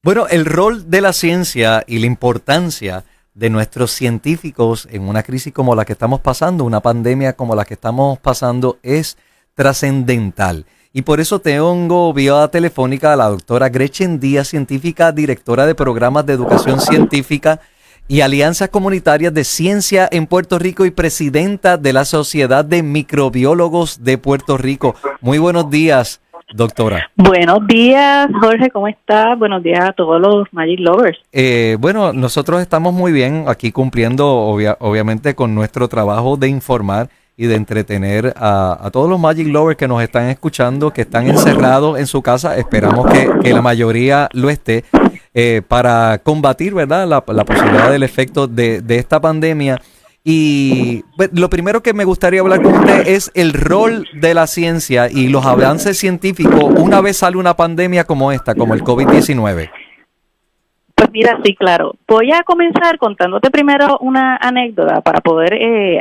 Bueno, el rol de la ciencia y la importancia de nuestros científicos en una crisis como la que estamos pasando, una pandemia como la que estamos pasando, es trascendental. Y por eso tengo vía telefónica a la doctora Gretchen Díaz, científica, directora de programas de educación científica y alianzas comunitarias de ciencia en Puerto Rico y presidenta de la Sociedad de Microbiólogos de Puerto Rico. Muy buenos días, doctora. Buenos días, Jorge, ¿cómo estás? Buenos días a todos los Magic Lovers. Bueno, nosotros estamos muy bien aquí cumpliendo obviamente con nuestro trabajo de informar y de entretener a todos los Magic Lovers que nos están escuchando, que están encerrados en su casa. Esperamos que la mayoría lo esté para combatir, ¿verdad?, la posibilidad del efecto de esta pandemia. Y pues, lo primero que me gustaría hablar con usted es el rol de la ciencia y los avances científicos una vez sale una pandemia como esta, como el COVID-19. Pues mira, sí, claro. Voy a comenzar contándote primero una anécdota para poder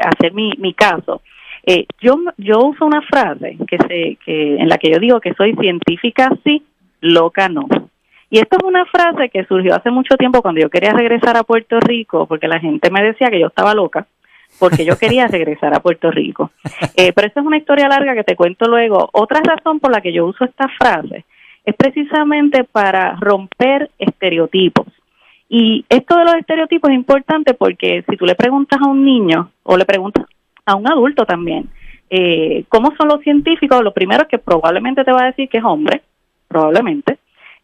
hacer mi caso. Yo uso una frase en la que yo digo que soy científica sí, loca no. Y esto es una frase que surgió hace mucho tiempo cuando yo quería regresar a Puerto Rico, porque la gente me decía que yo estaba loca, porque yo quería regresar a Puerto Rico. Pero esta es una historia larga que te cuento luego. Otra razón por la que yo uso esta frase es precisamente para romper estereotipos. Y esto de los estereotipos es importante porque si tú le preguntas a un niño o le preguntas a un adulto también, ¿cómo son los científicos? Lo primero es que probablemente te va a decir que es hombre, probablemente.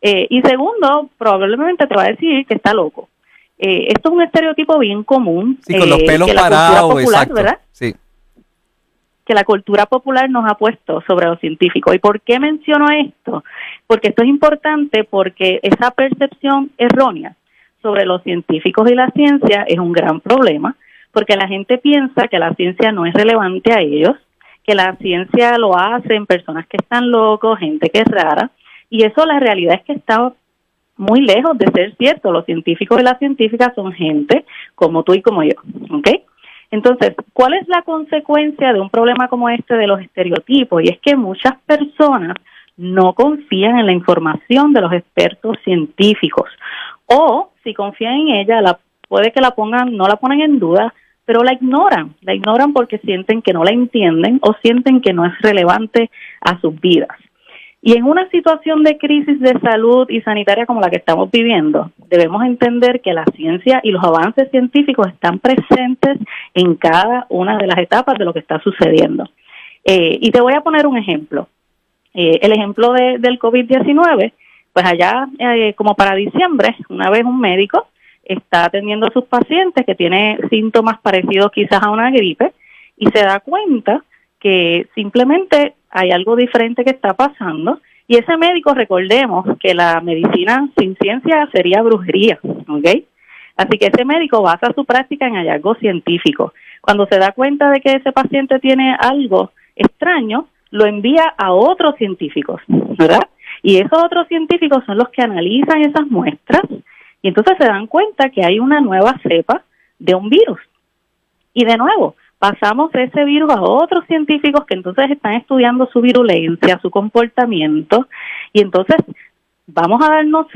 Y segundo, probablemente te va a decir que está loco. Esto es un estereotipo bien común. Sí, con los pelos parados, exacto. ¿Verdad? Sí. Que la cultura popular nos ha puesto sobre los científicos. ¿Y por qué menciono esto? Porque esto es importante porque esa percepción errónea sobre los científicos y la ciencia es un gran problema, porque la gente piensa que la ciencia no es relevante a ellos, que la ciencia lo hacen personas que están locos, gente que es rara, y eso la realidad es que está muy lejos de ser cierto. Los científicos y las científicas son gente como tú y como yo, ¿ok? Entonces, ¿cuál es la consecuencia de un problema como este de los estereotipos? Y es que muchas personas no confían en la información de los expertos científicos, o si confían en ella, puede que no la ponen en duda, pero la ignoran porque sienten que no la entienden o sienten que no es relevante a sus vidas. Y en una situación de crisis de salud y sanitaria como la que estamos viviendo, debemos entender que la ciencia y los avances científicos están presentes en cada una de las etapas de lo que está sucediendo. Y te voy a poner un ejemplo. El ejemplo del COVID-19, pues allá como para diciembre, una vez un médico está atendiendo a sus pacientes que tiene síntomas parecidos quizás a una gripe y se da cuenta que simplemente hay algo diferente que está pasando, y ese médico, recordemos que la medicina sin ciencia sería brujería, ¿ok? Así que ese médico basa su práctica en hallazgos científicos. Cuando se da cuenta de que ese paciente tiene algo extraño, lo envía a otros científicos, ¿verdad? Y esos otros científicos son los que analizan esas muestras, y entonces se dan cuenta que hay una nueva cepa de un virus. Y de nuevo, pasamos ese virus a otros científicos que entonces están estudiando su virulencia, su comportamiento, y entonces vamos a darnos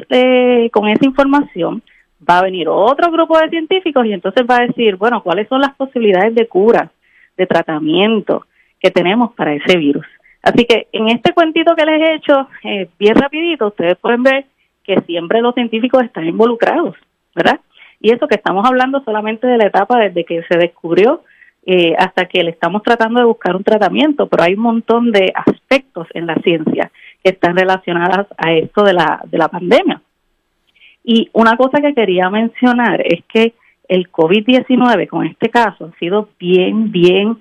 con esa información, va a venir otro grupo de científicos y entonces va a decir, bueno, ¿cuáles son las posibilidades de cura, de tratamiento que tenemos para ese virus? Así que en este cuentito que les he hecho, bien rapidito, ustedes pueden ver que siempre los científicos están involucrados, ¿verdad? Y eso que estamos hablando solamente de la etapa desde que se descubrió hasta que le estamos tratando de buscar un tratamiento, pero hay un montón de aspectos en la ciencia que están relacionadas a esto de la pandemia. Y una cosa que quería mencionar es que el COVID-19, con este caso, ha sido bien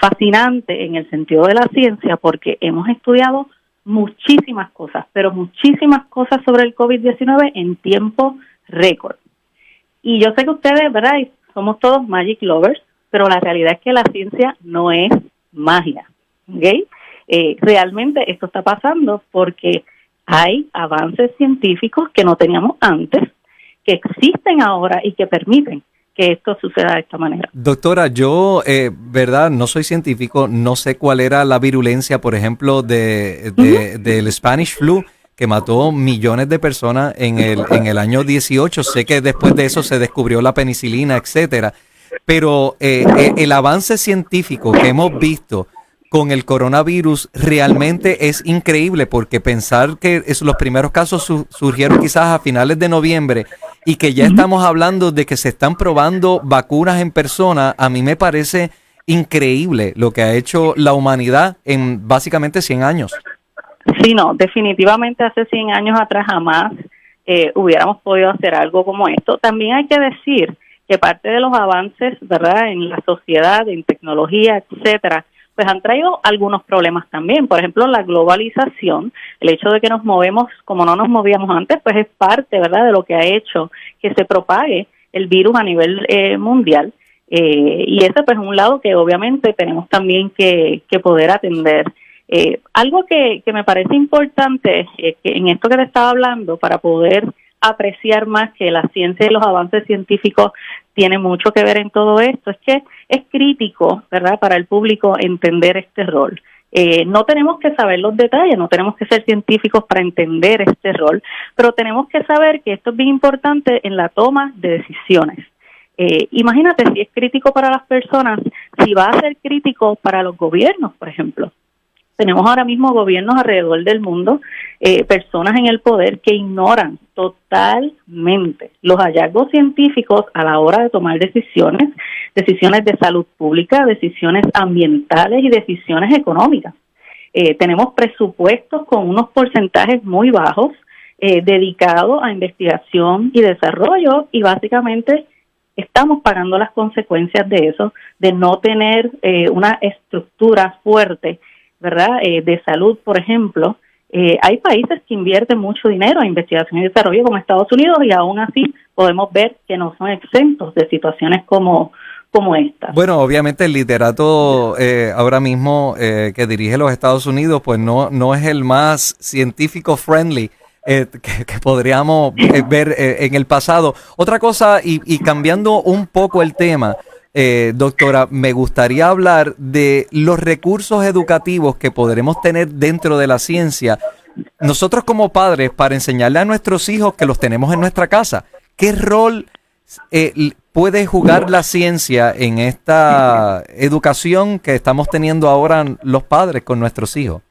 fascinante en el sentido de la ciencia, porque hemos estudiado muchísimas cosas, pero muchísimas cosas sobre el COVID-19 en tiempo récord. Y yo sé que ustedes, ¿verdad?, somos todos Magic Lovers, pero la realidad es que la ciencia no es magia, ¿ok? Realmente esto está pasando porque hay avances científicos que no teníamos antes, que existen ahora y que permiten que esto suceda de esta manera. Doctora, yo, verdad, no soy científico, no sé cuál era la virulencia, por ejemplo, del Spanish flu, que mató millones de personas en el año 18. Sé que después de eso se descubrió la penicilina, etcétera. Pero el avance científico que hemos visto con el coronavirus realmente es increíble, porque pensar que los primeros casos surgieron quizás a finales de noviembre y que ya estamos hablando de que se están probando vacunas en persona, a mí me parece increíble lo que ha hecho la humanidad en básicamente 100 años. Sí, no, definitivamente hace 100 años atrás jamás hubiéramos podido hacer algo como esto. También hay que decir que parte de los avances, ¿verdad?, en la sociedad, en tecnología, etcétera, pues han traído algunos problemas también. Por ejemplo, la globalización, el hecho de que nos movemos como no nos movíamos antes, pues es parte, ¿verdad?, de lo que ha hecho que se propague el virus a nivel mundial. Y ese pues es un lado que obviamente tenemos también que poder atender. Algo que me parece importante que en esto que te estaba hablando, para poder apreciar más que la ciencia y los avances científicos tienen mucho que ver en todo esto, es que es crítico, ¿verdad?, para el público entender este rol. No tenemos que saber los detalles, no tenemos que ser científicos para entender este rol, pero tenemos que saber que esto es bien importante en la toma de decisiones. Imagínate si es crítico para las personas, si va a ser crítico para los gobiernos, por ejemplo. Tenemos ahora mismo gobiernos alrededor del mundo, personas en el poder que ignoran totalmente los hallazgos científicos a la hora de tomar decisiones de salud pública, decisiones ambientales y decisiones económicas. Tenemos presupuestos con unos porcentajes muy bajos dedicados a investigación y desarrollo, y básicamente estamos pagando las consecuencias de eso, de no tener una estructura fuerte, ¿verdad?, de salud, por ejemplo. Hay países que invierten mucho dinero en investigación y desarrollo, como Estados Unidos, y aún así podemos ver que no son exentos de situaciones como esta. Bueno, obviamente el liderato ahora mismo que dirige los Estados Unidos, pues no es el más científico friendly que podríamos ver en el pasado. Otra cosa, y cambiando un poco el tema, doctora, me gustaría hablar de los recursos educativos que podremos tener dentro de la ciencia, nosotros como padres, para enseñarle a nuestros hijos que los tenemos en nuestra casa. ¿Qué rol puede jugar la ciencia en esta educación que estamos teniendo ahora los padres con nuestros hijos?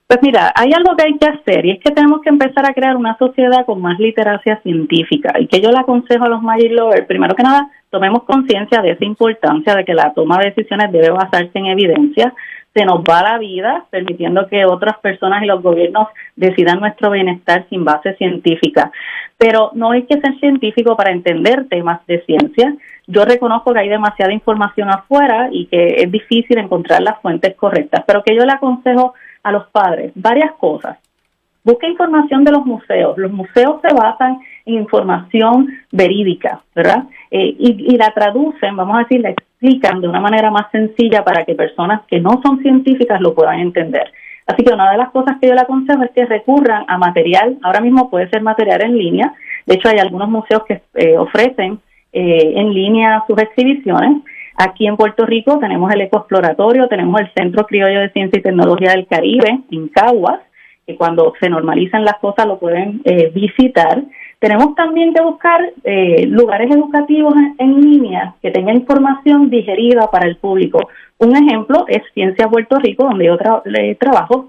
Pues mira, hay algo que hay que hacer, y es que tenemos que empezar a crear una sociedad con más literacia científica, y que yo le aconsejo a los Magic Lovers, primero que nada, tomemos conciencia de esa importancia de que la toma de decisiones debe basarse en evidencia. Se nos va la vida permitiendo que otras personas y los gobiernos decidan nuestro bienestar sin base científica. Pero no hay que ser científico para entender temas de ciencia. Yo reconozco que hay demasiada información afuera y que es difícil encontrar las fuentes correctas, pero que yo le aconsejo a los padres varias cosas. Busca información de los museos. Los museos se basan en información verídica, ¿verdad? Y la traducen, vamos a decir, la explican de una manera más sencilla para que personas que no son científicas lo puedan entender. Así que una de las cosas que yo le aconsejo es que recurran a material. Ahora mismo puede ser material en línea. De hecho, hay algunos museos que ofrecen en línea sus exhibiciones. Aquí en Puerto Rico tenemos el Ecoexploratorio, tenemos el Centro Criollo de Ciencia y Tecnología del Caribe en Caguas, que cuando se normalizan las cosas lo pueden visitar. Tenemos también que buscar lugares educativos en línea que tengan información digerida para el público. Un ejemplo es Ciencia Puerto Rico, donde yo trabajo,